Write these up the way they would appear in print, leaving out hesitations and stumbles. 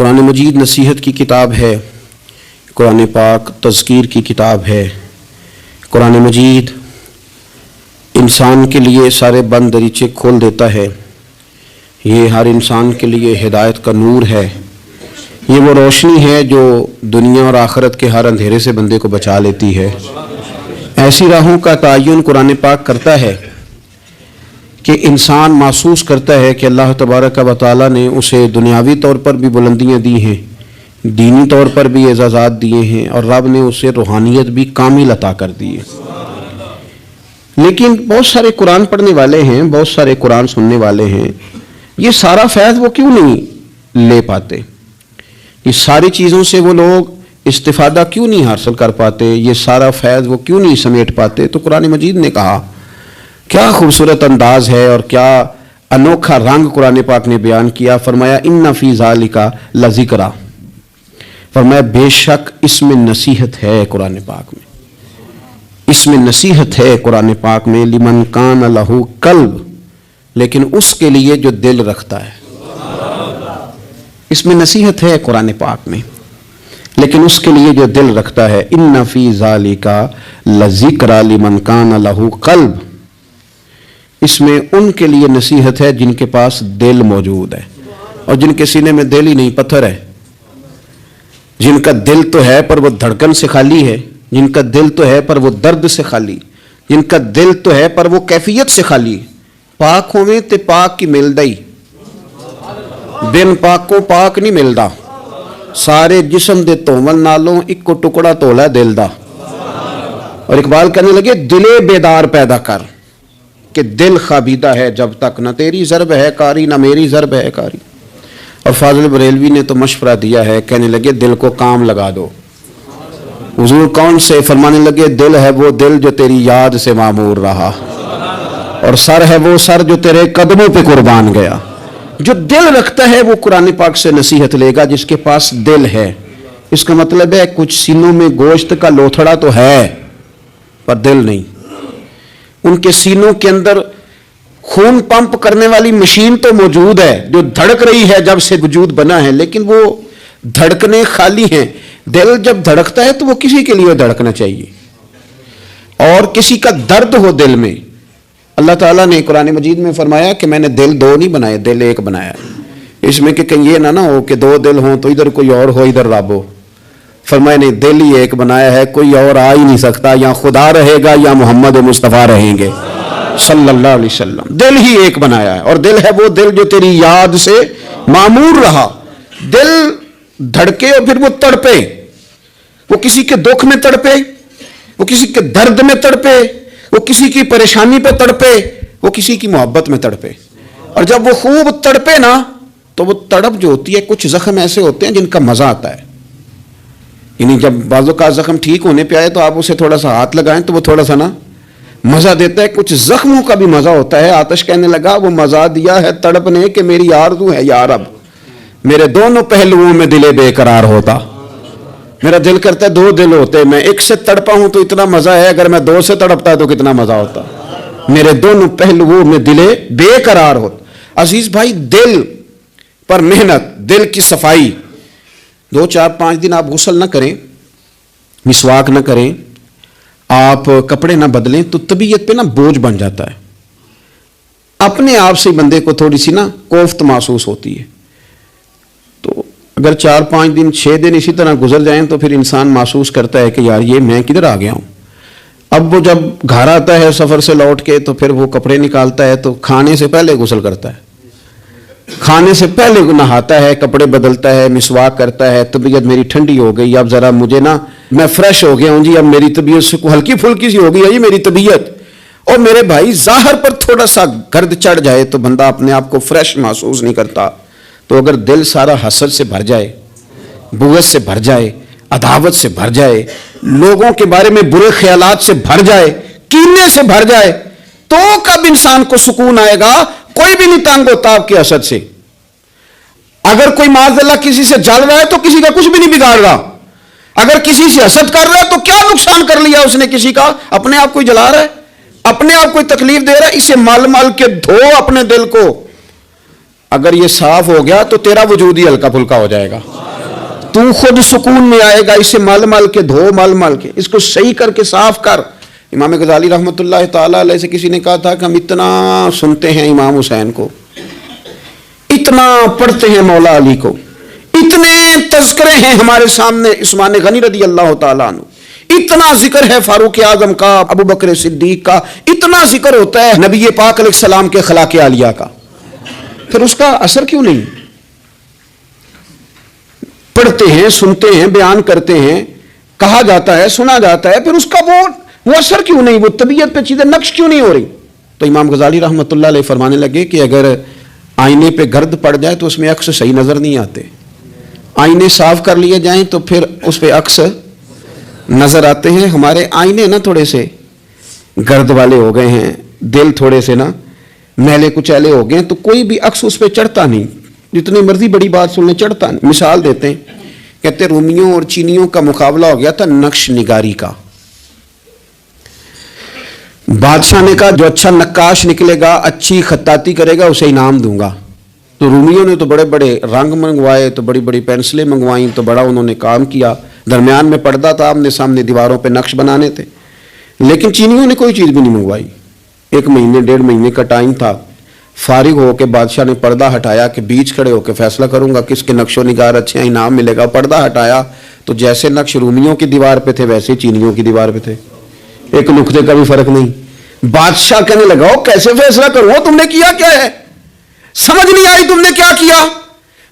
قرآن مجید نصیحت کی کتاب ہے، قرآن پاک تذکیر کی کتاب ہے۔ قرآن مجید انسان کے لیے سارے بند دریچے کھول دیتا ہے۔ یہ ہر انسان کے لیے ہدایت کا نور ہے۔ یہ وہ روشنی ہے جو دنیا اور آخرت کے ہر اندھیرے سے بندے کو بچا لیتی ہے۔ ایسی راہوں کا تعین قرآن پاک کرتا ہے کہ انسان محسوس کرتا ہے کہ اللہ تبارک و تعالیٰ نے اسے دنیاوی طور پر بھی بلندیاں دی ہیں، دینی طور پر بھی اعزازات دیے ہیں، اور رب نے اسے روحانیت بھی کامل عطا کر دی ہے۔ لیکن بہت سارے قرآن پڑھنے والے ہیں، بہت سارے قرآن سننے والے ہیں، یہ سارا فیض وہ کیوں نہیں لے پاتے؟ یہ ساری چیزوں سے وہ لوگ استفادہ کیوں نہیں حاصل کر پاتے؟ یہ سارا فیض وہ کیوں نہیں سمیٹ پاتے؟ تو قرآن مجید نے کہا، کیا خوبصورت انداز ہے اور کیا انوکھا رنگ قرآن پاک نے بیان کیا۔ فرمایا ان فی ذالک لذکرا، فرمایا بے شک اس میں نصیحت ہے قرآن پاک میں، اس میں نصیحت ہے قرآن پاک میں، لمن کان لہ قلب، لیکن اس کے لیے جو دل رکھتا ہے۔ اس میں نصیحت ہے قرآن پاک میں، لیکن اس کے لیے جو دل رکھتا ہے۔ ان فی ذالک لذکرا لمن کان لہ قلب، اس میں ان کے لیے نصیحت ہے جن کے پاس دل موجود ہے، اور جن کے سینے میں دل ہی نہیں، پتھر ہے، جن کا دل تو ہے پر وہ دھڑکن سے خالی ہے، جن کا دل تو ہے پر وہ درد سے خالی، جن کا دل تو ہے پر وہ کیفیت سے خالی۔ پاک ہوئے تے پاک کی ملدا ہی، بن پاک کو پاک نہیں ملدا۔ سارے جسم دے تومل نالوں ایک کو ٹکڑا تولا دل دا۔ اور اقبال کہنے لگے دلے بیدار پیدا کر، کہ دل خوابیدہ ہے جب تک، نہ تیری ضرب ہے کاری نہ میری ضرب ہے کاری۔ اور فاضل بریلوی نے تو مشورہ دیا ہے، کہنے لگے دل کو کام لگا دو۔ حضور کون سے؟ فرمانے لگے دل ہے وہ دل جو تیری یاد سے معمور رہا، اور سر ہے وہ سر جو تیرے قدموں پہ قربان گیا۔ جو دل رکھتا ہے وہ قرآن پاک سے نصیحت لے گا، جس کے پاس دل ہے۔ اس کا مطلب ہے کچھ سینوں میں گوشت کا لوتھڑا تو ہے پر دل نہیں۔ ان کے سینوں کے اندر خون پمپ کرنے والی مشین تو موجود ہے جو دھڑک رہی ہے جب سے وجود بنا ہے، لیکن وہ دھڑکنے خالی ہیں۔ دل جب دھڑکتا ہے تو وہ کسی کے لیے دھڑکنا چاہیے، اور کسی کا درد ہو دل میں۔ اللہ تعالیٰ نے قرآن مجید میں فرمایا کہ میں نے دل دو نہیں بنائے، دل ایک بنایا۔ اس میں کہ کہیں یہ نہ ہو کہ دو دل ہوں تو ادھر کوئی اور ہو ادھر رب ہو۔ فرمایا نہیں، دل ہی ایک بنایا ہے، کوئی اور آ ہی نہیں سکتا، یا خدا رہے گا یا محمد مصطفیٰ رہیں گے صلی اللہ علیہ وسلم۔ دل ہی ایک بنایا ہے، اور دل ہے وہ دل جو تیری یاد سے معمور رہا۔ دل دھڑکے اور پھر وہ تڑپے، وہ کسی کے دکھ میں تڑپے، وہ کسی کے درد میں تڑپے، وہ کسی کی پریشانی پہ تڑپے، وہ کسی کی محبت میں تڑپے۔ اور جب وہ خوب تڑپے نا تو وہ تڑپ جو ہوتی ہے، کچھ زخم ایسے ہوتے ہیں جن کا مزہ آتا ہے، یعنی جب بازو کا زخم ٹھیک ہونے پہ آئے تو آپ اسے تھوڑا سا ہاتھ لگائیں تو وہ تھوڑا سا نا مزہ دیتا ہے۔ کچھ زخموں کا بھی مزہ ہوتا ہے۔ آتش کہنے لگا وہ مزہ دیا ہے تڑپ نے کہ میری آرزو ہے یا رب میرے دونوں پہلوؤں میں دل بے قرار ہوتا۔ میرا دل کرتا ہے دو دل ہوتے، میں ایک سے تڑپا ہوں تو اتنا مزہ ہے، اگر میں دو سے تڑپتا تو کتنا مزہ ہوتا۔ میرے دونوں پہلوؤں میں دل بے قرار ہوتا۔ عزیز بھائی، دل پر محنت، دل کی صفائی، 2 4 5 دن آپ غسل نہ کریں، مسواک نہ کریں، آپ کپڑے نہ بدلیں تو طبیعت پہ نا بوجھ بن جاتا ہے۔ اپنے آپ سے بندے کو تھوڑی سی نا کوفت محسوس ہوتی ہے۔ تو اگر 4 5 دن 6 دن اسی طرح گزر جائیں تو پھر انسان محسوس کرتا ہے کہ یار یہ میں کدھر آ گیا ہوں۔ اب وہ جب گھر آتا ہے سفر سے لوٹ کے تو پھر وہ کپڑے نکالتا ہے تو کھانے سے پہلے غسل کرتا ہے، کھانے سے پہلے نہاتا ہے، کپڑے بدلتا ہے، مسواک کرتا ہے۔ طبیعت میری ٹھنڈی ہو گئی، اب ذرا مجھے نا میں فریش ہو گیا ہوں جی، اب میری طبیعت سے ہلکی پھلکی سی ہو گئی ہے جی میری طبیعت۔ اور میرے بھائی ظاہر پر تھوڑا سا گرد چڑھ جائے تو بندہ اپنے آپ کو فریش محسوس نہیں کرتا۔ تو اگر دل سارا حسد سے بھر جائے، بغض سے بھر جائے، عداوت سے بھر جائے، لوگوں کے بارے میں برے خیالات سے بھر جائے، کینے سے بھر جائے، تو کب انسان کو سکون آئے گا؟ کوئی بھی نہیں تنگ ہوتا آپ کے حسد سے۔ اگر کوئی معاذ اللہ کسی سے جل رہا ہے تو کسی کا کچھ بھی نہیں بگاڑ رہا، اگر کسی سے حسد کر رہا ہے تو کیا نقصان کر لیا اس نے کسی کا؟ اپنے آپ کو جلا رہا ہے، اپنے آپ کو تکلیف دے رہا ہے۔ اسے مل مل کے دھو اپنے دل کو، اگر یہ صاف ہو گیا تو تیرا وجود ہی ہلکا پھلکا ہو جائے گا، تو خود سکون میں آئے گا. اسے مل مل کے دھو، مل مل کے اس کو صحیح کر کے صاف کر. امام غزالی رحمۃ اللہ تعالیٰ علیہ سے کسی نے کہا تھا کہ ہم اتنا سنتے ہیں امام حسین کو، اتنا پڑھتے ہیں مولا علی کو، اتنے تذکرے ہیں ہمارے سامنے عثمان غنی رضی اللہ تعالیٰ عنہ، اتنا ذکر ہے فاروق اعظم کا، ابو بکر صدیق کا، اتنا ذکر ہوتا ہے نبی پاک علیہ السلام کے اخلاق عالیہ کا، پھر اس کا اثر کیوں نہیں؟ پڑھتے ہیں، سنتے ہیں، بیان کرتے ہیں، کہا جاتا ہے، سنا جاتا ہے، پھر اس کا وہ اثر کیوں نہیں؟ وہ طبیعت پہ چیزیں نقش کیوں نہیں ہو رہی؟ تو امام غزالی رحمۃ اللہ علیہ فرمانے لگے کہ اگر آئینے پہ گرد پڑ جائے تو اس میں عکس صحیح نظر نہیں آتے، آئینے صاف کر لیے جائیں تو پھر اس پہ عکس نظر آتے ہیں. ہمارے آئینے نا تھوڑے سے گرد والے ہو گئے ہیں، دل تھوڑے سے نا میلے کچیلے ہو گئے ہیں، تو کوئی بھی عکس اس پہ چڑھتا نہیں، جتنی مرضی بڑی بات سننے چڑھتا نہیں. مثال دیتے ہیں، کہتے رومیوں اور چینیوں کا مقابلہ ہو گیا تھا نقش نگاری کا. بادشاہ نے کہا جو اچھا نقاش نکلے گا، اچھی خطاطی کرے گا، اسے انعام دوں گا. تو رومیوں نے تو بڑے بڑے رنگ منگوائے، تو بڑی بڑی پینسلیں منگوائیں، تو بڑا انہوں نے کام کیا. درمیان میں پردہ تھا، آمنے سامنے دیواروں پہ نقش بنانے تھے. لیکن چینیوں نے کوئی چیز بھی نہیں منگوائی. 1 مہینے 1.5 مہینے کا ٹائم تھا. فارغ ہو کے بادشاہ نے پردہ ہٹایا کہ بیچ کھڑے ہو کے فیصلہ کروں گا کس کے نقش و نگار اچھے ہیں، انعام ملے گا. پردہ ہٹایا تو جیسے نقش رومیوں کی دیوار پہ تھے ویسے چینیوں کی دیوار پہ تھے، ایک نقطے کا بھی فرق نہیں. بادشاہ کہنے لگا کیسے فیصلہ کروں، تم نے کیا کیا ہے، سمجھ نہیں آئی تم نے کیا کیا.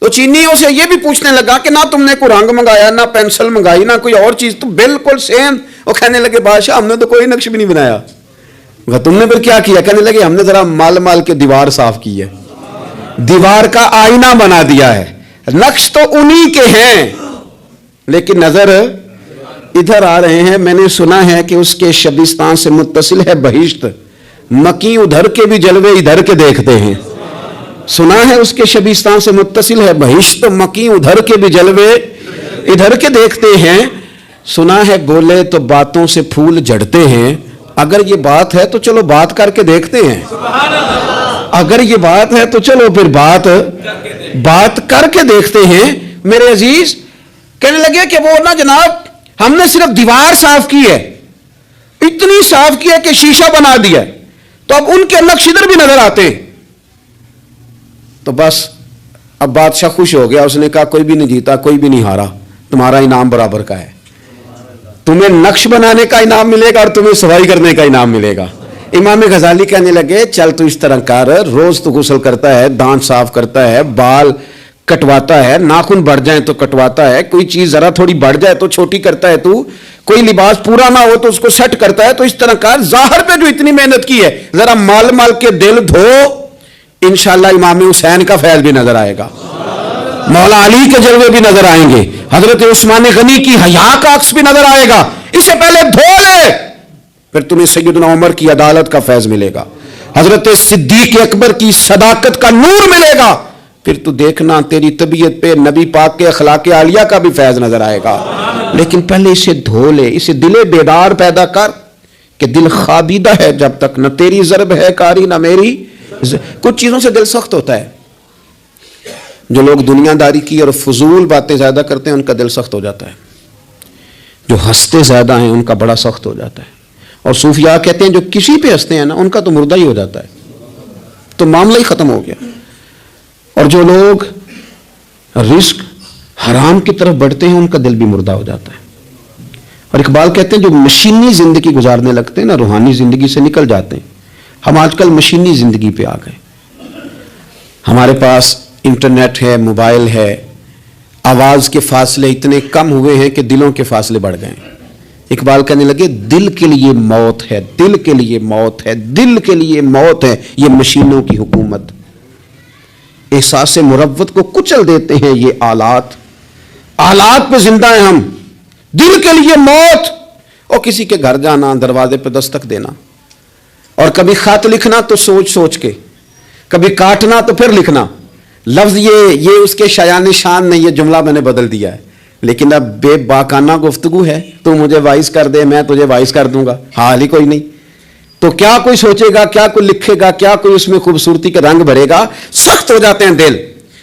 تو چینیوں سے یہ بھی پوچھنے لگا کہ نہ تم نے کوئی رنگ منگایا، نہ پینسل منگائی، نہ کوئی اور چیز، تو بالکل سیم. وہ کہنے لگے بادشاہ ہم نے تو کوئی نقش بھی نہیں بنایا. تم نے پھر کیا کیا؟ کہنے لگے ہم نے ذرا مال مال کے دیوار صاف کی ہے، دیوار کا آئینہ بنا دیا ہے. نقش تو انہی کے ہیں لیکن نظر ادھر آ رہے ہیں. میں نے سنا ہے کہ اس کے شبستان سے متصل ہے بہشت، مکی ادھر کے بھی جلوے ادھر کے دیکھتے ہیں. سنا ہے اس کے شبستان سے متصل ہے بہشت، مکی ادھر کے بھی جلوے ادھر کے دیکھتے ہیں. سنا ہے بولے تو باتوں سے پھول جھڑتے ہیں. اگر یہ بات ہے تو چلو بات کر کے دیکھتے ہیں. اگر یہ بات ہے تو چلو پھر بات کر کے دیکھتے ہیں. میرے عزیز کہنے لگے کہ وہ نا جناب ہم نے صرف دیوار صاف کی ہے، اتنی صاف کی ہے کہ شیشہ بنا دیا، تو اب ان کے نقش ادھر بھی نظر آتے ہیں. تو بس اب بادشاہ خوش ہو گیا. اس نے کہا کوئی بھی نہیں جیتا، کوئی بھی نہیں ہارا، تمہارا انعام برابر کا ہے. تمہیں نقش بنانے کا انعام ملے گا اور تمہیں صفائی کرنے کا انعام ملے گا. امام غزالی کہنے لگے چل تو اس طرح کر، روز تو غسل کرتا ہے، دانت صاف کرتا ہے، بال کٹواتا ہے، ناخن بڑھ جائیں تو کٹواتا ہے، کوئی چیز ذرا تھوڑی بڑھ جائے تو چھوٹی کرتا ہے، تو کوئی لباس پورا نہ ہو تو اس کو سیٹ کرتا ہے. تو اس طرح کر، ظاہر پہ جو اتنی محنت کی ہے ذرا مال مال کے دل دھو، انشاءاللہ امام حسین کا فیض بھی نظر آئے گا، مولا علی کے جلوے بھی نظر آئیں گے، حضرت عثمان غنی کی حیا کا عکس بھی نظر آئے گا. اس سے پہلے دھو لے، پھر تمہیں سیدنا عمر کی عدالت کا فیض ملے گا، حضرت صدیق اکبر کی صداقت کا نور ملے گا. پھر تو دیکھنا تیری طبیعت پہ نبی پاک کے اخلاق عالیہ کا بھی فیض نظر آئے گا. لیکن پہلے اسے دھو لے، اسے دل بیدار پیدا کر کہ دل خوابیدہ ہے جب تک، نہ تیری ضرب ہے کاری نہ میری. کچھ چیزوں سے دل سخت ہوتا ہے. جو لوگ دنیا داری کی اور فضول باتیں زیادہ کرتے ہیں ان کا دل سخت ہو جاتا ہے. جو ہنستے زیادہ ہیں ان کا بڑا سخت ہو جاتا ہے. اور صوفیاء کہتے ہیں جو کسی پہ ہنستے ہیں نا ان کا تو مردہ ہی ہو جاتا ہے، تو معاملہ ہی ختم ہو گیا. اور جو لوگ رزق حرام کی طرف بڑھتے ہیں ان کا دل بھی مردہ ہو جاتا ہے. اور اقبال کہتے ہیں جو مشینی زندگی گزارنے لگتے ہیں نا روحانی زندگی سے نکل جاتے ہیں. ہم آج کل مشینی زندگی پہ آ گئے. ہمارے پاس انٹرنیٹ ہے، موبائل ہے، آواز کے فاصلے اتنے کم ہوئے ہیں کہ دلوں کے فاصلے بڑھ گئے ہیں. اقبال کہنے لگے دل کے لیے موت ہے، دل کے لیے موت ہے، دل کے لیے موت ہے یہ مشینوں کی حکومت. احساس مروت کو کچل دیتے ہیں یہ آلات پہ زندہ ہیں ہم. دل کے لیے موت. اور کسی کے گھر جانا، دروازے پہ دستک دینا، اور کبھی خط لکھنا تو سوچ سوچ کے، کبھی کاٹنا تو پھر لکھنا. لفظ یہ اس کے شایان شان نہیں، یہ جملہ میں نے بدل دیا ہے. لیکن اب بے باکانہ گفتگو ہے، تو مجھے وائس کر دے میں تجھے وائس کر دوں گا، حال ہی کوئی نہیں. تو کیا کوئی سوچے گا, کیا کوئی لکھے گا, کیا کوئی اس میں خوبصورتی کے رنگ بھرے گا. سخت ہو جاتے ہیں دل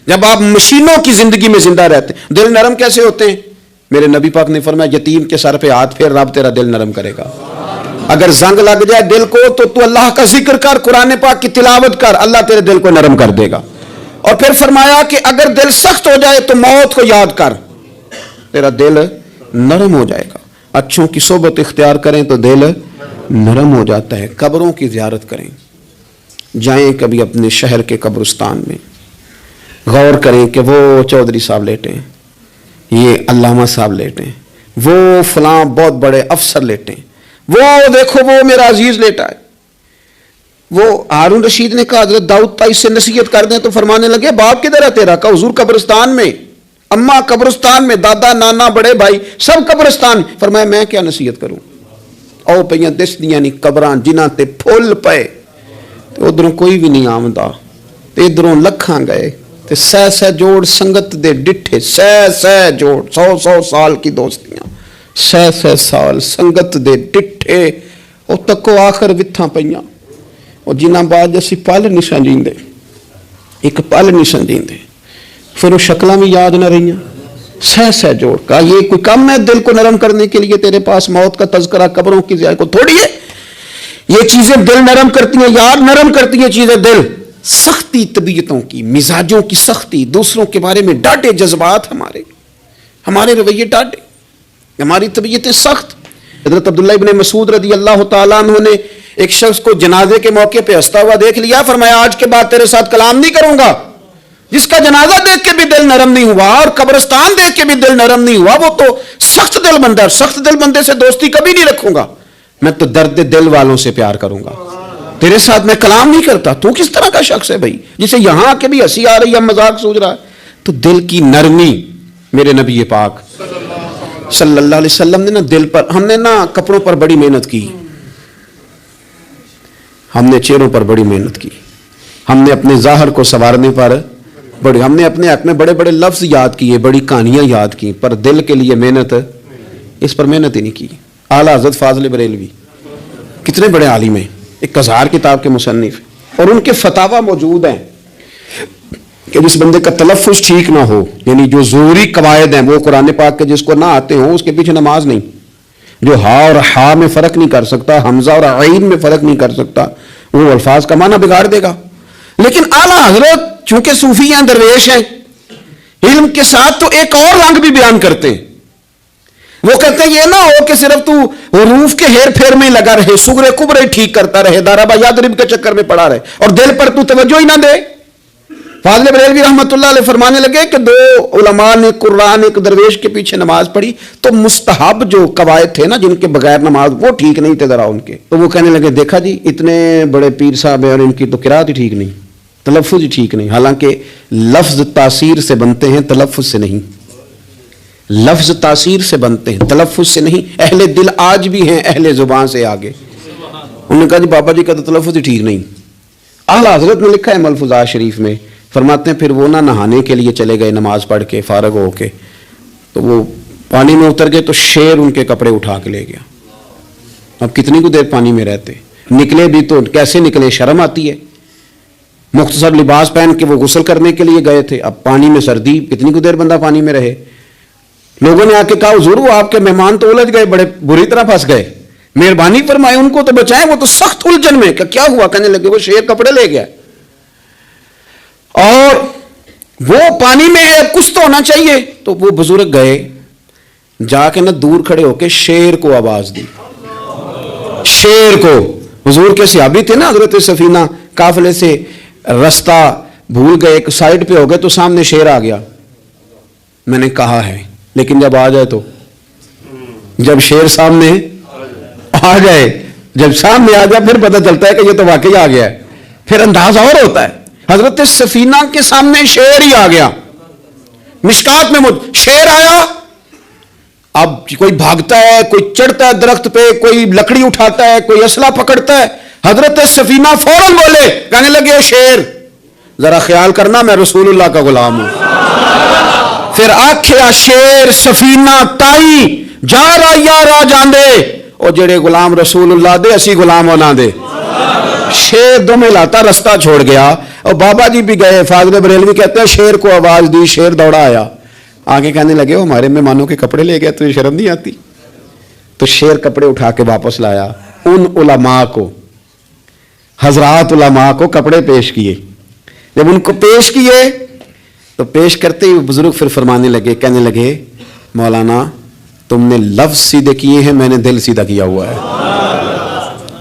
جب آپ مشینوں کی زندگی میں زندہ رہتے ہیں. دل نرم کیسے ہوتے ہیں؟ میرے نبی پاک نے فرمایا یتیم کے سر پہ ہاتھ پھیر, رب تیرا دل نرم کرے گا. اگر زنگ لگ جائے دل کو تو اللہ کا ذکر کر, قرآن پاک کی تلاوت کر, اللہ تیرے دل کو نرم کر دے گا. اور پھر فرمایا کہ اگر دل سخت ہو جائے تو موت کو یاد کر, تیرا دل نرم ہو جائے گا. اچھوں کی صحبت اختیار کریں تو دل نرم ہو جاتا ہے. قبروں کی زیارت کریں, جائیں کبھی اپنے شہر کے قبرستان میں, غور کریں کہ وہ چودھری صاحب لیٹے ہیں, یہ علامہ صاحب لیٹے ہیں, وہ فلاں بہت بڑے افسر لیٹے ہیں, وہ دیکھو وہ میرا عزیز لیٹا ہے. وہ ہارون رشید نے کہا حضرت داؤد تائی سے نصیحت کر دیں, تو فرمانے لگے باپ کدھر ہے تیرا؟ کہا حضور قبرستان میں, اماں قبرستان میں, دادا نانا بڑے بھائی سب قبرستان. فرمایا میں کیا نصیحت کروں؟ او پہ دس دیاں نہیں قبراں جنہاں تے پھول پے, ادھروں کوئی بھی نہیں آمدا, ادھروں لکھاں گئے, سہ سہ جوڑ سنگت دے ڈٹھے, سہ سہ جوڑ 100 سال کی دوستیاں, سہ سہ سال سنگت دے ڈٹھے, او تکو آخر وتھاں پئیاں, اور جنہاں بعد اسی پل نہیں سمجھیندے, ایک پل نہیں سمجھیندے, پھر وہ شکلاں بھی یاد نہ رہیاں. سہ سہ جوڑ. کہا یہ کوئی کم ہے دل کو نرم کرنے کے لیے تیرے پاس موت کا تذکرہ, قبروں کی زیارت کو تھوڑی ہے. یہ چیزیں دل نرم کرتی ہیں, یاد نرم کرتی ہیں چیزیں دل. سختی طبیعتوں کی, مزاجوں کی سختی, دوسروں کے بارے میں ڈاٹے جذبات, ہمارے رویے ڈاٹے, ہماری طبیعتیں سخت. حضرت عبداللہ ابن مسعود رضی اللہ تعالیٰ عنہ نے ایک شخص کو جنازے کے موقع پہ ہنستا ہوا دیکھ لیا, فرمایا آج کے بعد تیرے ساتھ کلام نہیں کروں گا. جس کا جنازہ دیکھ کے بھی دل نرم نہیں ہوا اور قبرستان دیکھ کے بھی دل نرم نہیں ہوا, وہ تو سخت دل بندہ ہے. سخت دل بندے سے دوستی کبھی نہیں رکھوں گا, میں تو درد دل والوں سے پیار کروں گا. تیرے ساتھ میں کلام نہیں کرتا. تو کس طرح کا شخص ہے بھائی جسے یہاں کے بھی ہنسی آ رہی ہے, مذاق سوچ رہا ہے؟ تو دل کی نرمی. میرے نبی پاک صلی اللہ علیہ وسلم نے نا دل پر, ہم نے نا کپڑوں پر بڑی محنت کی, ہم نے چہروں پر بڑی محنت کی, ہم نے اپنے ظاہر کو سنوارنے پر بڑی, ہم نے اپنے حق میں بڑے بڑے لفظ یاد کیے, بڑی کہانیاں یاد کی, پر دل کے لیے محنت, اس پر محنت ہی نہیں کی. اعلیٰ حضرت فاضل بریلوی کتنے بڑے عالم ہیں, 1000 کتاب کے مصنف, اور ان کے فتاوا موجود ہیں کہ جس بندے کا تلفظ ٹھیک نہ ہو, یعنی جو ضروری قواعد ہیں وہ قرآن پاک کے جس کو نہ آتے ہوں اس کے پیچھے نماز نہیں. جو ہا اور ہا میں فرق نہیں کر سکتا, حمزہ اور عین میں فرق نہیں کر سکتا, وہ الفاظ کا معنی بگاڑ دے گا. لیکن اعلیٰ حضرت چونکہ صوفی ہیں, درویش ہیں, علم کے ساتھ تو ایک اور رنگ بھی بیان کرتے ہیں. وہ کہتے ہیں یہ نہ ہو کہ صرف تو حروف کے ہیر پھیر میں لگا رہے, سغرے کبرے ٹھیک کرتا رہے, دارابا یادرب کے چکر میں پڑا رہے, اور دل پر تو توجہ ہی نہ دے. فاضل بریلوی رحمۃ اللہ علیہ فرمانے لگے کہ 2 علماء نے قرآن ایک درویش کے پیچھے نماز پڑھی, تو مستحب جو قواعد تھے نا جن کے بغیر نماز, وہ ٹھیک نہیں تھے ذرا ان کے. تو وہ کہنے لگے دیکھا جی اتنے بڑے پیر صاحب ہیں اور ان کی تو قرات ہی ٹھیک نہیں, تلفظ ہی ٹھیک نہیں. حالانکہ لفظ تاثیر سے بنتے ہیں, تلفظ سے نہیں. لفظ تاثیر سے بنتے ہیں, تلفظ سے نہیں. اہل دل آج بھی ہیں اہل زبان سے آگے. انہوں نے کہا جی بابا جی کا تو تلفظ ہی ٹھیک نہیں. اعلیٰ حضرت نے لکھا ہے ملفوظات شریف میں, فرماتے ہیں پھر وہ نہ نہانے کے لیے چلے گئے نماز پڑھ کے فارغ ہو کے, تو وہ پانی میں اتر گئے تو شیر ان کے کپڑے اٹھا کے لے گیا. اب کتنی کو دیر پانی میں رہتے, نکلے بھی تو کیسے نکلے, شرم آتی ہے. مختصر لباس پہن کے وہ غسل کرنے کے لیے گئے تھے, اب پانی میں سردی, کتنی کو دیر بندہ پانی میں رہے. لوگوں نے آ کے کہا حضور وہ آپ کے مہمان تو الجھ گئے, بڑے بری طرح پھنس گئے, مہربانی فرمائے ان کو تو بچائیں, وہ تو سخت الجھن میں. کیا ہوا؟ کہنے لگے وہ شیر کپڑے لے گیا اور وہ پانی میں ہے, کچھ تو ہونا چاہیے. تو وہ بزرگ گئے, جا کے نہ دور کھڑے ہو کے شیر کو آواز دی, شیر کو. حضور کے صحابی تھے نا حضرت سفینہ, قافلے سے رستہ بھول گئے, ایک سائڈ پہ ہو گئے تو سامنے شیر آ گیا. میں نے کہا ہے لیکن جب آ جائے تو, جب شیر سامنے آ جائے, جب سامنے آ جائے پھر پتہ چلتا ہے کہ یہ تو واقعی آ گیا ہے, پھر انداز اور ہوتا ہے. حضرت سفینہ کے سامنے شیر ہی آ گیا, مشکات میں شیر آیا. اب کوئی بھاگتا ہے, کوئی چڑھتا ہے درخت پہ, کوئی لکڑی اٹھاتا ہے, کوئی اسلحہ پکڑتا ہے. حضرت سفینہ فوراً بولے, کہنے لگے شیر ذرا خیال کرنا میں رسول اللہ کا غلام ہوں. پھر آکھیا شیر سفینہ تائی جا رہا یا راہ جاندے, اور جڑے غلام رسول اللہ دے اسی غلام ہونا دے. شیر دو میں لاتا رستہ چھوڑ گیا. اور بابا جی بھی گئے, فاضل بریلوی کہتے ہیں شیر کو آواز دی, شیر دوڑا آیا, آگے کہنے لگے وہ ہمارے مہمانوں کے کپڑے لے گیا, تجھے شرم نہیں آتی؟ تو شیر کپڑے اٹھا کے واپس لایا. ان علماء کو, حضرات علماء کو کپڑے پیش کیے. جب ان کو پیش کیے تو پیش کرتے ہی بزرگ پھر فرمانے لگے, کہنے لگے مولانا تم نے لفظ سیدھے کیے ہیں, میں نے دل سیدھا کیا ہوا ہے.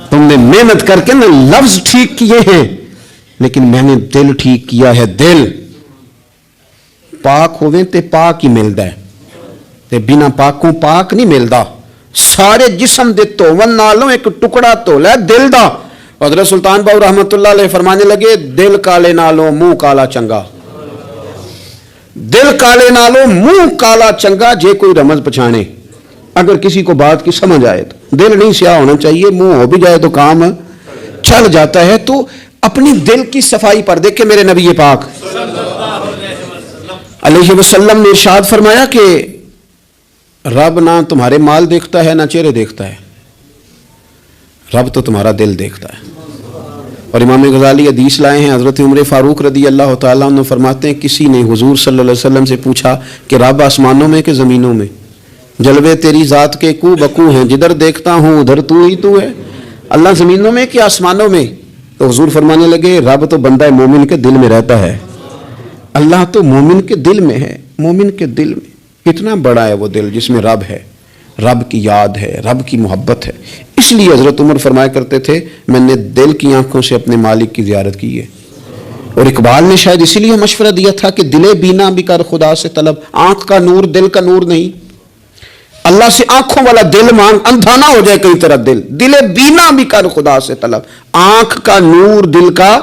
تم نے محنت کر کے نا لفظ ٹھیک کیے ہیں, لیکن میں نے دل ٹھیک کیا ہے. دل پاک ہوئے تے پاک ہی ملتا ہے, تے بنا پاکوں پاک نہیں ملتا. سارے جسم دے توون نالوں ایک ٹکڑا تولا ہے دل دا. حضرت سلطان باؤ رحمت اللہ علیہ فرمانے لگے دل کالے نالوں منہ کالا چنگا. دل کالے نالوں منہ کالا چنگا, جے کوئی رمز پچھانے. اگر کسی کو بات کی سمجھ آئے تو دل نہیں سیاہ ہونا چاہیے, منہ ہو بھی جائے تو کام چل جاتا ہے. تو اپنی دل کی صفائی پر دیکھیں میرے نبی پاک علیہ وسلم نے ارشاد فرمایا کہ رب نہ تمہارے مال دیکھتا ہے نہ چہرے دیکھتا ہے, رب تو تمہارا دل دیکھتا ہے. اور امام غزالی حدیث لائے ہیں, حضرت عمر فاروق رضی اللہ تعالیٰ عنہ فرماتے ہیں کسی نے حضور صلی اللہ علیہ وسلم سے پوچھا کہ رب آسمانوں میں کہ زمینوں میں؟ جلوے تیری ذات کے کو بکو ہیں, جدھر دیکھتا ہوں ادھر تو ہی تو ہے. اللہ زمینوں میں کہ آسمانوں میں؟ تو حضور فرمانے لگے رب تو بندہ مومن کے دل میں رہتا ہے, اللہ تو مومن کے دل میں ہے. مومن کے دل میں کتنا بڑا ہے وہ دل جس میں رب ہے, رب کی یاد ہے, رب کی محبت ہے. اس لیے حضرت عمر فرمایا کرتے تھے میں نے دل کی آنکھوں سے اپنے مالک کی زیارت کی ہے. اور اقبال نے شاید اسی لیے مشورہ دیا تھا کہ دل بینا بھی کر خدا سے طلب. آنکھ کا نور دل کا نور نہیں, اللہ سے آنکھوں والا دل مانگ, اندھا نہ ہو جائے کئی طرح دل. دل بینا بھی کر خدا سے طلب, آنکھ کا نور دل کا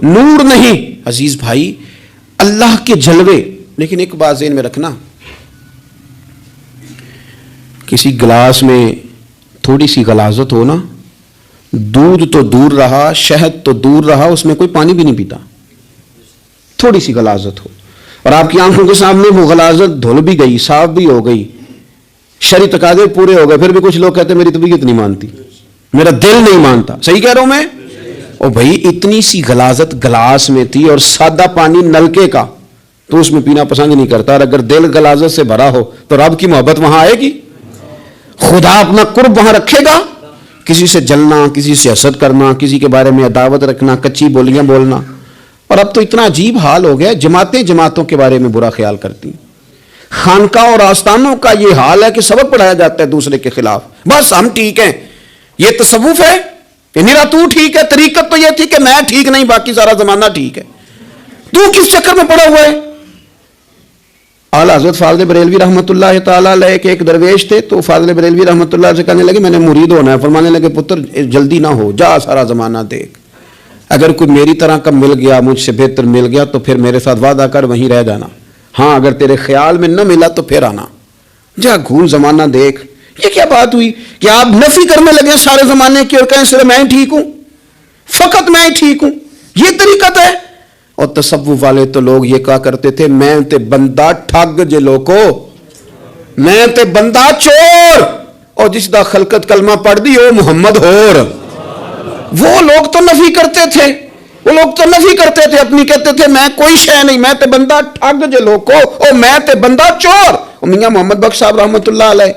نور نہیں. عزیز بھائی اللہ کے جلوے. لیکن ایک بات ذہن میں رکھنا, کسی گلاس میں تھوڑی سی غلاظت ہو نا, دودھ تو دور رہا, شہد تو دور رہا, اس میں کوئی پانی بھی نہیں پیتا. تھوڑی سی غلاظت ہو اور آپ کی آنکھوں کے سامنے وہ غلاظت دھل بھی گئی, صاف بھی ہو گئی, شرعی تقاضے پورے ہو گئے, پھر بھی کچھ لوگ کہتے ہیں میری طبیعت نہیں مانتی, میرا دل نہیں مانتا. صحیح کہہ رہا ہوں میں؟ اور بھائی اتنی سی غلاظت گلاس میں تھی اور سادہ پانی نلکے کا, تو اس میں پینا پسند نہیں کرتا. اور اگر دل غلاظت سے بھرا ہو تو رب کی محبت وہاں آئے گی, خدا اپنا قرب وہاں رکھے گا. کسی سے جلنا, کسی سے حسد کرنا, کسی کے بارے میں عداوت رکھنا, کچی بولیاں بولنا. اور اب تو اتنا عجیب حال ہو گیا, جماعتیں جماعتوں کے بارے میں برا خیال کرتی ہیں. خانقاہ اور آستانوں کا یہ حال ہے کہ سبق پڑھایا جاتا ہے دوسرے کے خلاف. بس ہم ٹھیک ہیں, یہ تصوف ہے کہ میرا تو ٹھیک ہے. طریقت تو یہ تھی کہ میں ٹھیک نہیں, باقی سارا زمانہ ٹھیک ہے. تو کس چکر میں پڑا ہوا ہے؟ اعلیٰ حضرت فاضل بریلوی رحمۃ اللہ تعالیٰ علیہ کے ایک درویش تھے, تو فاضل بریلوی رحمۃ اللہ سے کہنے لگے میں نے مرید ہونا ہے. فرمانے لگے پتر جلدی نہ ہو, جا سارا زمانہ دیکھ, اگر کوئی میری طرح کا مل گیا, مجھ سے بہتر مل گیا تو پھر میرے ساتھ وعدہ کر وہیں رہ جانا. ہاں اگر تیرے خیال میں نہ ملا تو پھر آنا. جا گھوم زمانہ دیکھ. یہ کیا بات ہوئی کہ آپ نفی کرنے لگے سارے زمانے کی اور کہیں صرف میں ہی ٹھیک ہوں, فقط میں ہی ٹھیک ہوں؟ یہ طریقت ہے. اور تصوف والے تو لوگ یہ کہا کرتے تھے میں تے بندہ ٹھگ جے لوکو, میں تے بندہ چور, اور جس دا خلقت کلمہ پڑھ دی او محمد ہور. وہ لوگ تو نفی کرتے تھے, وہ لوگ تو نفی کرتے تھے اپنی, کہتے تھے میں کوئی شے نہیں, میں تے بندہ ٹھگ جے لوکو, اور میں تے بندہ چور. میاں محمد بخش صاحب رحمۃ اللہ علیہ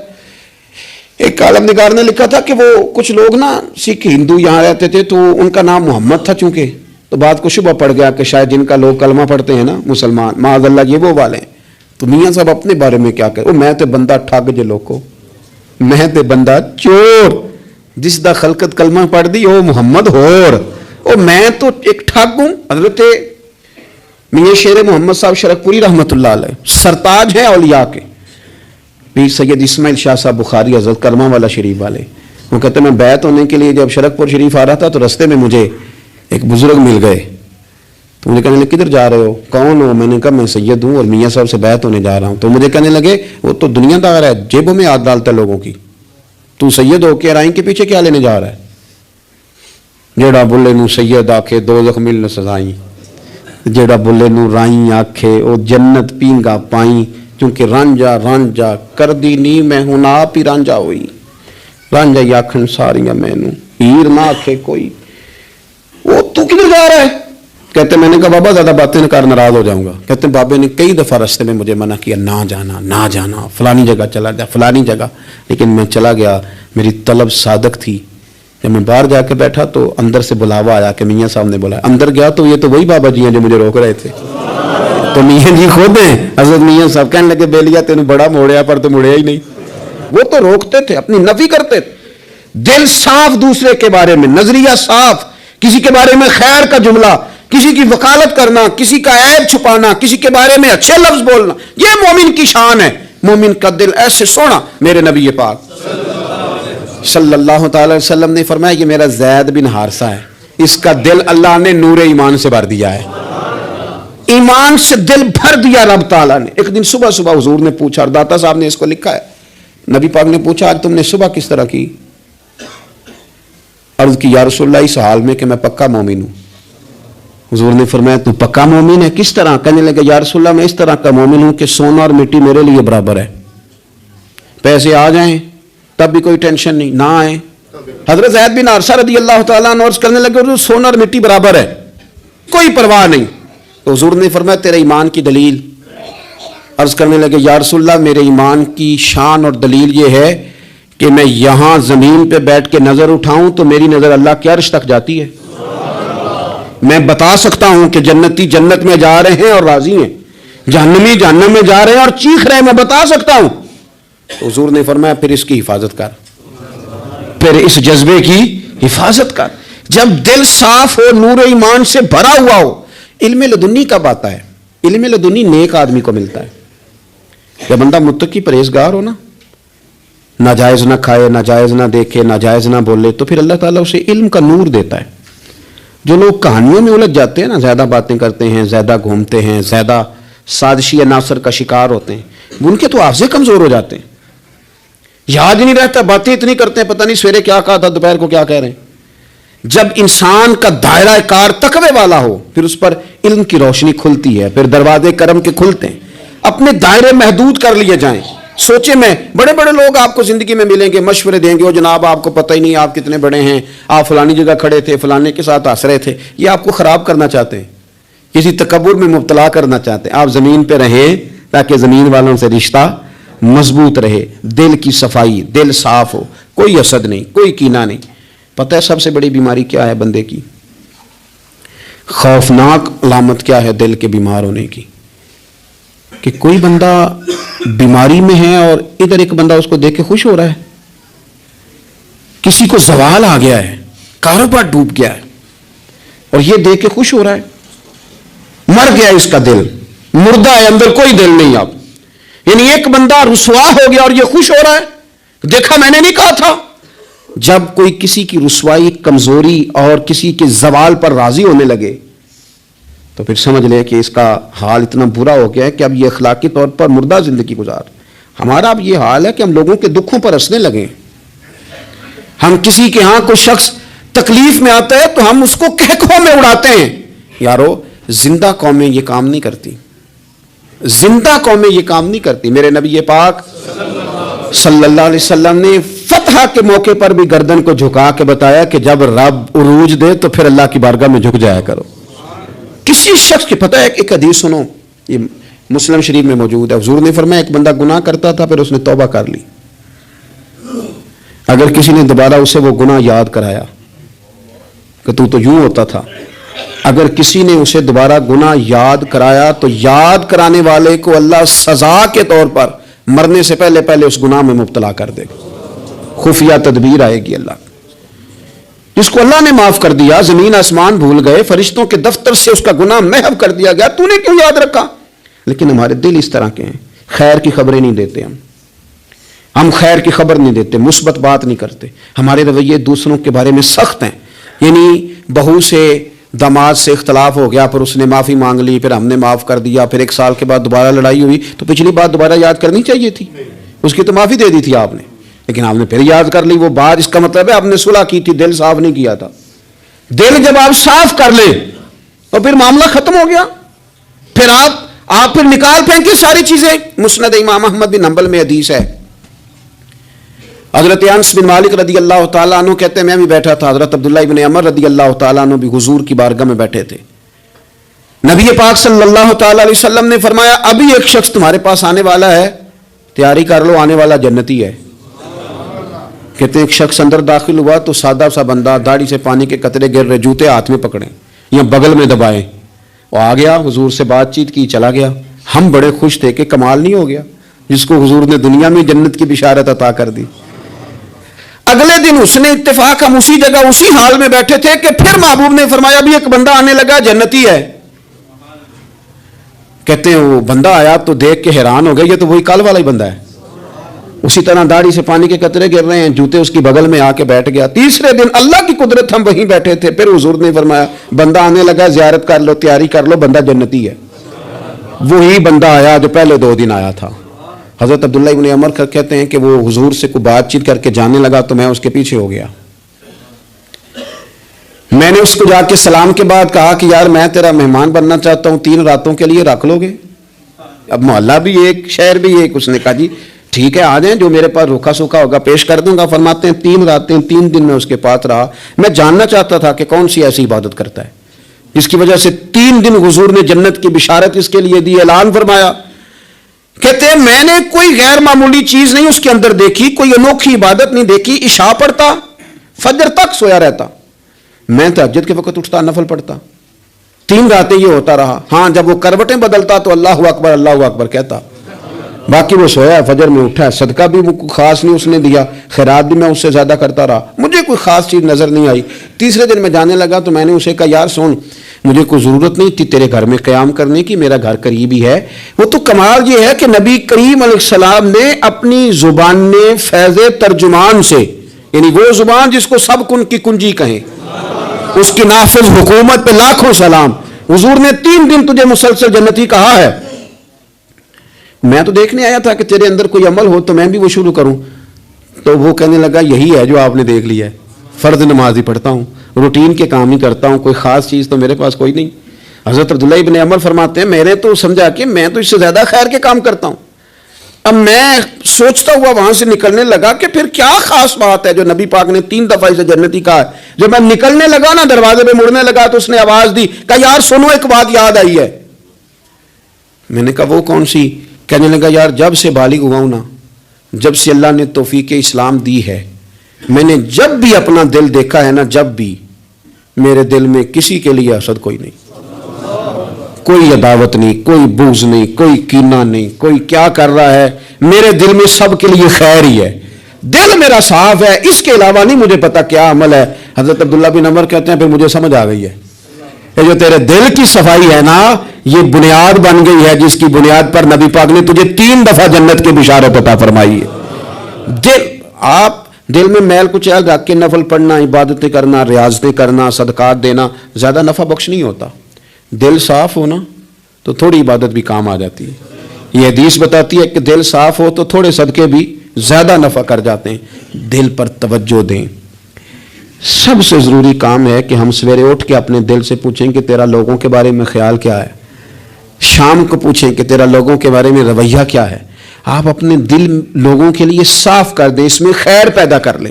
ایک کالم نگار نے لکھا تھا کہ وہ کچھ لوگ نا سکھ ہندو یہاں رہتے تھے, تو ان کا نام محمد تھا چونکہ, تو بات کو شبہ پڑ گیا کہ شاید جن کا لوگ کلمہ پڑھتے ہیں نا مسلمان, معاذ اللہ یہ وہ والے ہیں. تو میاں صاحب اپنے بارے میں کیا کہے, میں تے بندہ ٹھگ جے لوکو, میں تے بندہ چور, جس دا خلقت کلمہ پڑھ دی او محمد ہور, اور میں تو ایک ٹھگ ہوں. حضرت میاں شیر محمد صاحب شرک پوری رحمۃ اللہ علیہ سرتاج ہیں اولیاء کے, پیر سید اسماعیل شاہ صاحب بخاری حضرت کرما والا شریف والے. وہ کہتے ہیں میں بیعت ہونے کے لیے جب شرک پور شریف آ رہا تھا تو رستے میں مجھے ایک بزرگ مل گئے, تو مجھے کہنے لگے کدھر جا رہے ہو, کون ہو؟ میں نے کہا میں سید ہوں اور میاں صاحب سے بیعت ہونے جا رہا ہوں. تو مجھے کہنے لگے وہ تو دنیا دار ہے, جیبوں میں ہاتھ ڈالتا ہے لوگوں کی, تو سید ہو کے رائن کے پیچھے کیا لینے جا رہا ہے؟ جیڑا بولے نو سید آکھے دوزخ مل سزائیں, جیڑا بولے نو رائیں آکھے او جنت پینگا پائیں, کیونکہ رانجا رانجا کر دی نی میں ہوں آپ ہی رانجا ہوئی. رانجا آخن ساریاں مینوں، ہیر نہ آکھے کوئی، وہ تو کدھر جا رہا ہے؟ کہتے میں نے کہا بابا زیادہ باتیں نہ کر، ناراض ہو جاؤں گا۔ کہتے بابے نے کئی دفعہ راستے میں مجھے منع کیا، نہ جانا نہ جانا، فلانی جگہ چلا جا، فلانی جگہ، لیکن میں چلا گیا، میری طلب صادق تھی۔ جب میں باہر جا کے بیٹھا تو اندر سے بلاوا آیا کہ میاں صاحب نے بولا، اندر گیا تو یہ تو وہی بابا جی ہیں جو مجھے روک رہے تھے، تو میاں جی خود ہیں، حضرت میاں صاحب کہنے لگے بیلیا تینوں بڑا موڑیا پر تو مڑیا ہی نہیں۔ وہ تو روکتے تھے، اپنی نفی کرتے تھے، دل صاف دوسرے کے بارے میں، نظریہ صاف، کسی کے بارے میں خیر کا جملہ، کسی کی وکالت کرنا، کسی کا عیب چھپانا، کسی کے بارے میں اچھے لفظ بولنا، یہ مومن کی شان ہے۔ مومن کا دل ایسے سونا، میرے نبی پاک صلی اللہ تعالی وسلم نے فرمایا کہ میرا زید بن حارثہ ہے، اس کا دل اللہ نے نور ایمان سے بھر دیا ہے، ایمان سے دل بھر دیا رب تعالیٰ نے۔ ایک دن صبح صبح حضور نے پوچھا، اور داتا صاحب نے اس کو لکھا ہے، نبی پاک نے پوچھا آج تم نے صبح کس طرح کی؟ عرض کی یا رسول اللہ اس حال میں کہ میں پکا مومن ہوں۔ حضور نے فرمایا تو پکا مومن ہے، کس طرح؟ کہنے لگا یا رسول اللہ میں اس طرح کا مومن ہوں کہ سونا اور مٹی میرے لیے برابر ہے، پیسے آ جائیں تب بھی کوئی ٹینشن نہیں، نہ آئیں۔ حضرت زید بن حارثہ رضی اللہ تعالیٰ عنہ عرض کرنے لگے سونا اور مٹی برابر ہے، کوئی پرواہ نہیں۔ تو حضور نے فرمایا تیرے ایمان کی دلیل؟ عرض کرنے لگے یا رسول اللہ میرے ایمان کی شان اور دلیل یہ ہے کہ میں یہاں زمین پہ بیٹھ کے نظر اٹھاؤں تو میری نظر اللہ کے عرش تک جاتی ہے، میں بتا سکتا ہوں کہ جنتی جنت میں جا رہے ہیں اور راضی ہیں، جہنمی جہنم میں جا رہے ہیں اور چیخ رہے ہیں، میں بتا سکتا ہوں۔ تو حضور نے فرمایا پھر اس کی حفاظت کر، پھر اس جذبے کی حفاظت کر۔ جب دل صاف ہو، نور ایمان سے بھرا ہوا ہو، علم لدنی کب آتا ہے؟ علم لدنی نیک آدمی کو ملتا ہے، جب بندہ متقی پرہیزگار ہو نا، ناجائز نہ کھائے، ناجائز نہ دیکھے، ناجائز نہ بولے، تو پھر اللہ تعالیٰ اسے علم کا نور دیتا ہے۔ جو لوگ کہانیوں میں الجھ جاتے ہیں نا، زیادہ باتیں کرتے ہیں، زیادہ گھومتے ہیں، زیادہ سازشی عناصر کا شکار ہوتے ہیں، ان کے تو حافظے کمزور ہو جاتے ہیں، یاد ہی نہیں رہتا، باتیں اتنی کرتے ہیں پتہ نہیں سویرے کیا کہا تھا، دوپہر کو کیا کہہ رہے ہیں۔ جب انسان کا دائرہ کار تقوی والا ہو پھر اس پر علم کی روشنی کھلتی ہے، پھر دروازے کرم کے کھلتے ہیں، اپنے دائرے محدود کر لیے جائیں۔ سوچے میں بڑے بڑے لوگ آپ کو زندگی میں ملیں گے، مشورے دیں گے، وہ جناب آپ کو پتہ ہی نہیں آپ کتنے بڑے ہیں، آپ فلانی جگہ کھڑے تھے، فلانے کے ساتھ ہنس رہے تھے، یہ آپ کو خراب کرنا چاہتے ہیں، کسی تکبر میں مبتلا کرنا چاہتے ہیں۔ آپ زمین پہ رہیں تاکہ زمین والوں سے رشتہ مضبوط رہے، دل کی صفائی، دل صاف ہو، کوئی حسد نہیں، کوئی کینہ نہیں۔ پتہ ہے سب سے بڑی بیماری کیا ہے بندے کی؟ خوفناک علامت کیا ہے دل کے بیمار ہونے کی؟ کہ کوئی بندہ بیماری میں ہے اور ادھر ایک بندہ اس کو دیکھ کے خوش ہو رہا ہے، کسی کو زوال آ گیا ہے، کاروبار ڈوب گیا ہے اور یہ دیکھ کے خوش ہو رہا ہے، مر گیا اس کا دل، مردہ ہے، اندر کوئی دل نہیں۔ آپ یعنی ایک بندہ رسوا ہو گیا اور یہ خوش ہو رہا ہے، دیکھا میں نے نہیں کہا تھا۔ جب کوئی کسی کی رسوائی، کمزوری اور کسی کے زوال پر راضی ہونے لگے تو پھر سمجھ لے کہ اس کا حال اتنا برا ہو گیا ہے کہ اب یہ اخلاقی طور پر مردہ زندگی گزار۔ ہمارا اب یہ حال ہے کہ ہم لوگوں کے دکھوں پر ہنسنے لگے، ہم کسی کے ہاں کوئی شخص تکلیف میں آتا ہے تو ہم اس کو کہکھوں میں اڑاتے ہیں۔ یارو زندہ قومیں یہ کام نہیں کرتی، زندہ قومیں یہ کام نہیں کرتی۔ میرے نبی پاک صلی اللہ علیہ وسلم نے فتح کے موقع پر بھی گردن کو جھکا کے بتایا کہ جب رب عروج دے تو پھر اللہ کی بارگاہ میں جھک جایا کرو۔ کسی شخص کی پتہ ہے، ایک حدیث سنو، یہ مسلم شریف میں موجود ہے، حضور نے فرمایا ایک بندہ گناہ کرتا تھا پھر اس نے توبہ کر لی، اگر کسی نے دوبارہ اسے وہ گناہ یاد کرایا کہ تو یوں ہوتا تھا، اگر کسی نے اسے دوبارہ گناہ یاد کرایا تو یاد کرانے والے کو اللہ سزا کے طور پر مرنے سے پہلے اس گناہ میں مبتلا کر دے گا، خفیہ تدبیر آئے گی اللہ۔ جس کو اللہ نے معاف کر دیا، زمین آسمان بھول گئے، فرشتوں کے دفتر سے اس کا گناہ محو کر دیا گیا، تو نے کیوں یاد رکھا؟ لیکن ہمارے دل اس طرح کے ہیں، خیر کی خبریں نہیں دیتے، ہم خیر کی خبر نہیں دیتے، مثبت بات نہیں کرتے، ہمارے رویے دوسروں کے بارے میں سخت ہیں۔ یعنی بہو سے داماد سے اختلاف ہو گیا، پھر اس نے معافی مانگ لی، پھر ہم نے معاف کر دیا، پھر ایک سال کے بعد دوبارہ لڑائی ہوئی تو پچھلی بات دوبارہ یاد کرنی چاہیے تھی، اس کی تو معافی دے دی تھی آپ نے، لیکن آپ نے پھر یاد کر لی وہ بات، اس کا مطلب ہے آپ نے صلح کی تھی، دل صاف نہیں کیا تھا۔ دل جب آپ صاف کر لیں تو پھر معاملہ ختم ہو گیا، پھر آپ پھر نکال پھینکے ساری چیزیں۔ مسند امام احمد بن حنبل میں حدیث ہے، حضرت انس بن مالک رضی اللہ تعالیٰ عنہ کہتے ہیں میں بھی بیٹھا تھا، حضرت عبداللہ بن عمر رضی اللہ تعالیٰ عنہ بھی حضور کی بارگاہ میں بیٹھے تھے. نبی پاک صلی اللہ تعالیٰ علیہ وسلم نے فرمایا ابھی ایک شخص تمہارے پاس آنے والا ہے، تیاری کر لو، آنے والا جنتی ہے. کہتے ہیں ایک شخص اندر داخل ہوا تو سادہ سا بندہ، داڑھی سے پانی کے قطرے گر رہے، جوتے ہاتھ میں پکڑے یا بغل میں دبائے، وہ آ گیا، حضور سے بات چیت کی، چلا گیا. ہم بڑے خوش تھے کہ کمال نہیں ہو گیا جس کو حضور نے دنیا میں جنت کی بشارت عطا کر دی. اگلے دن اس نے اتفاق، ہم اسی جگہ اسی حال میں بیٹھے تھے کہ پھر محبوب نے فرمایا ابھی ایک بندہ آنے لگا، جنتی ہے. کہتے ہیں وہ بندہ آیا تو دیکھ کے حیران ہو گئے، یہ تو وہی کل والا ہی بندہ ہے. اسی طرح داڑھی سے پانی کے قطرے گر رہے ہیں، جوتے اس کی بغل میں آ کے بیٹھ گیا. تیسرے دن اللہ کی قدرت، ہم وہیں بیٹھے تھے، پھر حضور نے فرمایا بندہ آنے لگا، زیارت کر لو، تیاری کر لو، بندہ جنتی ہے. وہی بندہ آیا جو پہلے 2 دن آیا تھا. حضرت عبداللہ بن عمر کہتے ہیں کہ وہ حضور سے کوئی بات چیت کر کے جانے لگا تو میں اس کے پیچھے ہو گیا. میں نے اس کو جا کے سلام کے بعد کہا کہ یار میں تیرا مہمان بننا چاہتا ہوں، 3 راتوں کے لیے رکھ لو گے؟ اب محلہ بھی ایک، شہر بھی ایک. اس نے کہا جی ٹھیک ہے آ جائیں، جو میرے پاس روکھا سوکھا ہوگا پیش کر دوں گا. فرماتے ہیں 3 راتیں 3 دن میں اس کے پاس رہا. میں جاننا چاہتا تھا کہ کون سی ایسی عبادت کرتا ہے جس کی وجہ سے 3 دن حضور نے جنت کی بشارت اس کے لیے دی، اعلان فرمایا. کہتے ہیں میں نے کوئی غیر معمولی چیز نہیں اس کے اندر دیکھی، کوئی انوکھی عبادت نہیں دیکھی. عشاء پڑھتا، فجر تک سویا رہتا، میں تہجد کے وقت اٹھتا، نفل پڑھتا. 3 راتیں یہ ہوتا رہا. ہاں جب وہ کروٹیں بدلتا تو اللہ اکبر اللہ اکبر کہتا، باقی وہ سویا، فجر میں اٹھا. صدقہ بھی خاص نہیں اس نے دیا، خیرات بھی میں اس سے زیادہ کرتا رہا، مجھے کوئی خاص چیز نظر نہیں آئی. تیسرے دن میں جانے لگا تو میں نے اسے کہا یار سن، مجھے کوئی ضرورت نہیں تھی تیرے گھر میں قیام کرنے کی، میرا گھر قریب ہی ہے. وہ تو کمال یہ ہے کہ نبی کریم علیہ السلام نے اپنی زبان فیض ترجمان سے، یعنی وہ زبان جس کو سب کن کی کنجی کہیں، اس کی نافذ حکومت پہ لاکھوں سلام. حضور نے 3 دن تجھے مسلسل جنتی کہا ہے. میں تو دیکھنے آیا تھا کہ تیرے اندر کوئی عمل ہو تو میں بھی وہ شروع کروں. تو وہ کہنے لگا یہی ہے جو آپ نے دیکھ لیا ہے، فرض نماز ہی پڑھتا ہوں، روٹین کے کام ہی کرتا ہوں، کوئی خاص چیز تو میرے پاس کوئی نہیں. حضرت عبداللہ ابن عمر فرماتے ہیں میں نے تو سمجھا کہ میں تو اس سے زیادہ خیر کے کام کرتا ہوں. اب میں سوچتا ہوا وہاں سے نکلنے لگا کہ پھر کیا خاص بات ہے جو نبی پاک نے 3 دفعہ اسے جنتی کہا ہے. جب میں نکلنے لگا نا، دروازے پہ مڑنے لگا تو اس نے آواز دی کہ یار سنو، ایک بات یاد آئی ہے. میں نے کہا وہ کون سی؟ کہنے لگا یار جب سے بالغ ہوا ہوں نا، جب سے اللہ نے توفیق اسلام دی ہے، میں نے جب بھی اپنا دل دیکھا ہے نا، جب بھی میرے دل میں کسی کے لیے حسد کوئی نہیں، کوئی عداوت نہیں، کوئی بغض نہیں، کوئی کینہ نہیں، کوئی کیا کر رہا ہے، میرے دل میں سب کے لیے خیر ہی ہے. دل میرا صاف ہے، اس کے علاوہ نہیں مجھے پتا کیا عمل ہے. حضرت عبداللہ بن عمر کہتے ہیں پھر مجھے سمجھ آ گئی ہے، یہ جو تیرے دل کی صفائی ہے نا، یہ بنیاد بن گئی ہے جس کی بنیاد پر نبی پاک نے تجھے 3 دفعہ جنت کی بشارت عطا فرمائی ہے. آپ دل میں میل کچیل رکھ کے نفل پڑھنا، عبادتیں کرنا، ریاضتیں کرنا، صدقات دینا زیادہ نفع بخش نہیں ہوتا. دل صاف ہونا تو تھوڑی عبادت بھی کام آ جاتی ہے. یہ حدیث بتاتی ہے کہ دل صاف ہو تو تھوڑے صدقے بھی زیادہ نفع کر جاتے ہیں. دل پر توجہ دیں. سب سے ضروری کام ہے کہ ہم سویرے اٹھ کے اپنے دل سے پوچھیں کہ تیرا لوگوں کے بارے میں خیال کیا ہے. شام کو پوچھیں کہ تیرا لوگوں کے بارے میں رویہ کیا ہے. آپ اپنے دل لوگوں کے لیے صاف کر دیں، اس میں خیر پیدا کر لیں.